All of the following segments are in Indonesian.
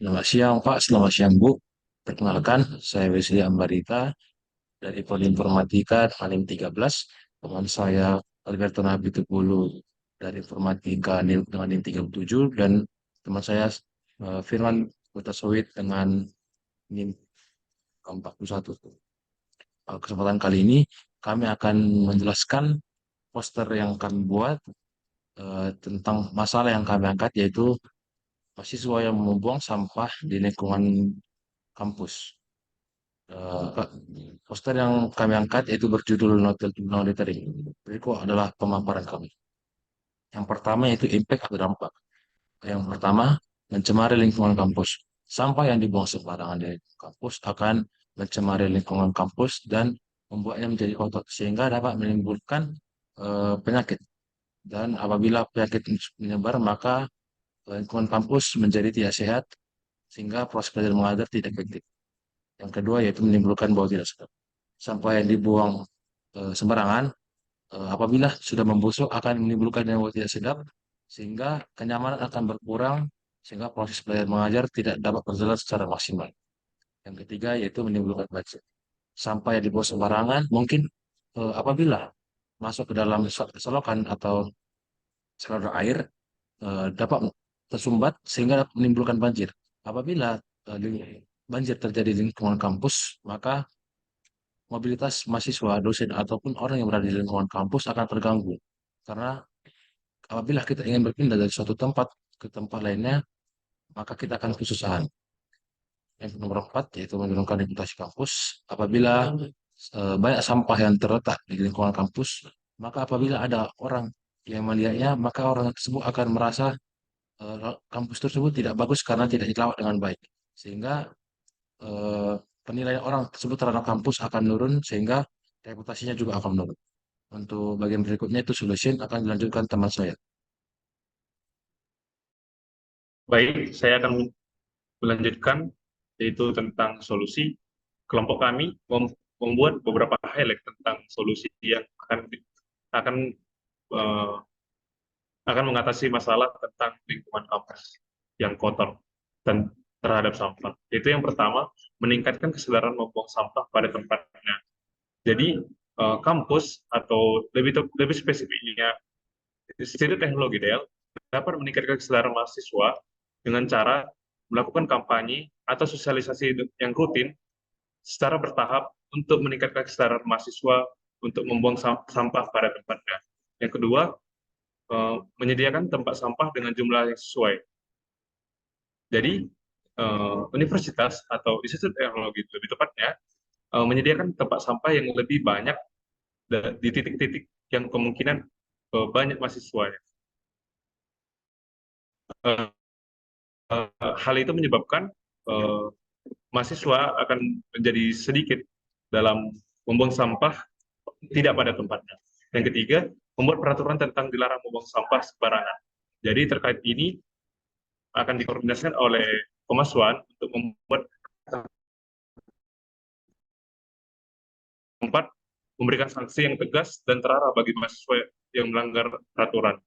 Selamat siang Pak, selamat siang Bu. Perkenalkan, saya Wesley Ambarita dari Prodi Informatika NIM 13. Teman saya Alberto Nabitupulu dari Informatika dengan NIM 37 dan teman saya Firman Utasowit dengan NIM 41. Kesempatan kali ini kami akan menjelaskan poster yang kami buat tentang masalah yang kami angkat yaitu mahasiswa yang membuang sampah di lingkungan kampus. Pak, poster yang kami angkat yaitu berjudul No Littering. Berikut adalah pemaparan kami. Yang pertama yaitu impact atau dampak. Yang pertama, mencemari lingkungan kampus. Sampah yang dibuang sembarangan di kampus akan mencemari lingkungan kampus dan membuatnya menjadi kotor sehingga dapat menimbulkan penyakit. Dan apabila penyakit menyebar, maka lingkungan kampus menjadi tidak sehat sehingga proses belajar mengajar tidak efektif. Yang kedua yaitu menimbulkan bau tidak sedap. Sampah yang dibuang sembarangan apabila sudah membusuk akan menimbulkan bau tidak sedap sehingga kenyamanan akan berkurang sehingga proses belajar mengajar tidak dapat berjalan secara maksimal. Yang ketiga yaitu menimbulkan banjir. Sampah yang dibuang sembarangan mungkin apabila masuk ke dalam selokan atau saluran air dapat tersumbat sehingga dapat menimbulkan banjir. Apabila banjir terjadi di lingkungan kampus, maka mobilitas mahasiswa, dosen, ataupun orang yang berada di lingkungan kampus akan terganggu. Karena apabila kita ingin berpindah dari suatu tempat ke tempat lainnya, maka kita akan kesusahan. Yang nomor empat, yaitu menurunkan reputasi kampus. Apabila banyak sampah yang terletak di lingkungan kampus, maka apabila ada orang yang melihatnya, maka orang tersebut akan merasa kampus tersebut tidak bagus karena tidak dirawat dengan baik. Sehingga eh, penilaian orang tersebut terhadap kampus akan menurun, sehingga reputasinya juga akan menurun. Untuk bagian berikutnya itu solution akan dilanjutkan teman saya. Baik, saya akan melanjutkan yaitu tentang solusi. Kelompok kami membuat beberapa highlight tentang solusi yang akan eh, akan mengatasi masalah tentang lingkungan kampus yang kotor dan terhadap sampah. Itu yang pertama, meningkatkan kesadaran membuang sampah pada tempatnya. Jadi kampus atau lebih spesifiknya Institut Teknologi Del dapat meningkatkan kesadaran mahasiswa dengan cara melakukan kampanye atau sosialisasi yang rutin secara bertahap untuk meningkatkan kesadaran mahasiswa untuk membuang sampah pada tempatnya. Yang kedua, menyediakan tempat sampah dengan jumlah yang sesuai. Jadi, universitas atau institut teknologi lebih tepatnya menyediakan tempat sampah yang lebih banyak di titik-titik yang kemungkinan banyak mahasiswanya. Eh, Hal itu menyebabkan eh, mahasiswa akan menjadi sedikit dalam membuang sampah tidak pada tempatnya. Yang ketiga, membuat peraturan tentang dilarang membuang sampah sembarangan. Jadi terkait ini akan dikoordinasikan oleh Pemaswan untuk membuat tempat memberikan sanksi yang tegas dan terarah bagi mahasiswa yang melanggar peraturan.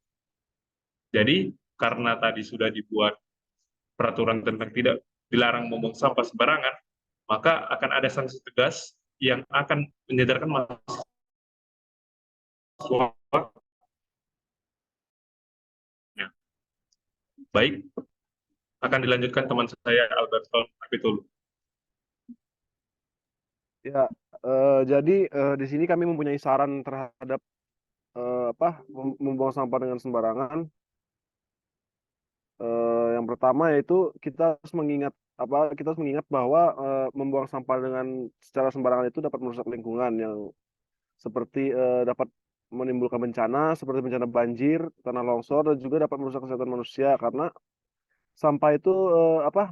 Jadi karena tadi sudah dibuat peraturan tentang tidak dilarang membuang sampah sembarangan, maka akan ada sanksi tegas yang akan menyadarkan mahasiswa. Ya. Baik, akan dilanjutkan teman saya Alberton Apitulu. Ya, jadi di sini kami mempunyai saran terhadap membuang sampah dengan sembarangan. Yang pertama yaitu kita harus mengingat bahwa membuang sampah dengan secara sembarangan itu dapat merusak lingkungan yang seperti dapat menimbulkan bencana seperti bencana banjir, tanah longsor dan juga dapat merusak kesehatan manusia karena sampah itu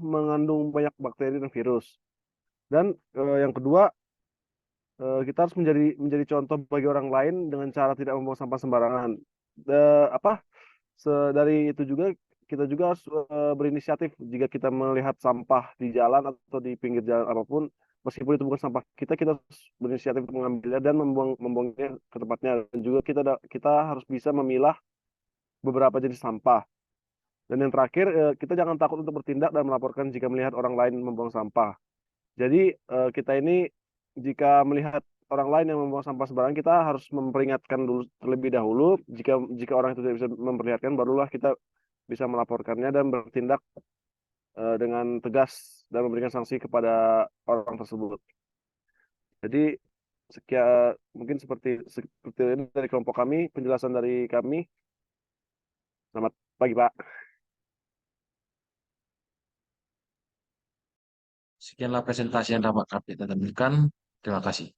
mengandung banyak bakteri dan virus. Dan yang kedua kita harus menjadi contoh bagi orang lain dengan cara tidak membuang sampah sembarangan. De- apa dari itu juga kita juga harus berinisiatif jika kita melihat sampah di jalan atau di pinggir jalan apapun, meskipun itu bukan sampah kita, kita harus berinisiatif untuk mengambilnya dan membuangnya ke tempatnya. Dan juga kita harus bisa memilah beberapa jenis sampah. Dan yang terakhir, kita jangan takut untuk bertindak dan melaporkan jika melihat orang lain membuang sampah. Jadi kita ini jika melihat orang lain yang membuang sampah sembarangan, kita harus memperingatkan dulu terlebih dahulu. Jika jika orang itu tidak bisa memperlihatkan, barulah kita bisa melaporkannya dan bertindak dengan tegas dan memberikan sanksi kepada orang tersebut. Jadi sekian mungkin seperti ini dari kelompok kami, penjelasan dari kami. Selamat pagi, Pak. Sekianlah presentasi yang dapat kami tampilkan. Terima kasih.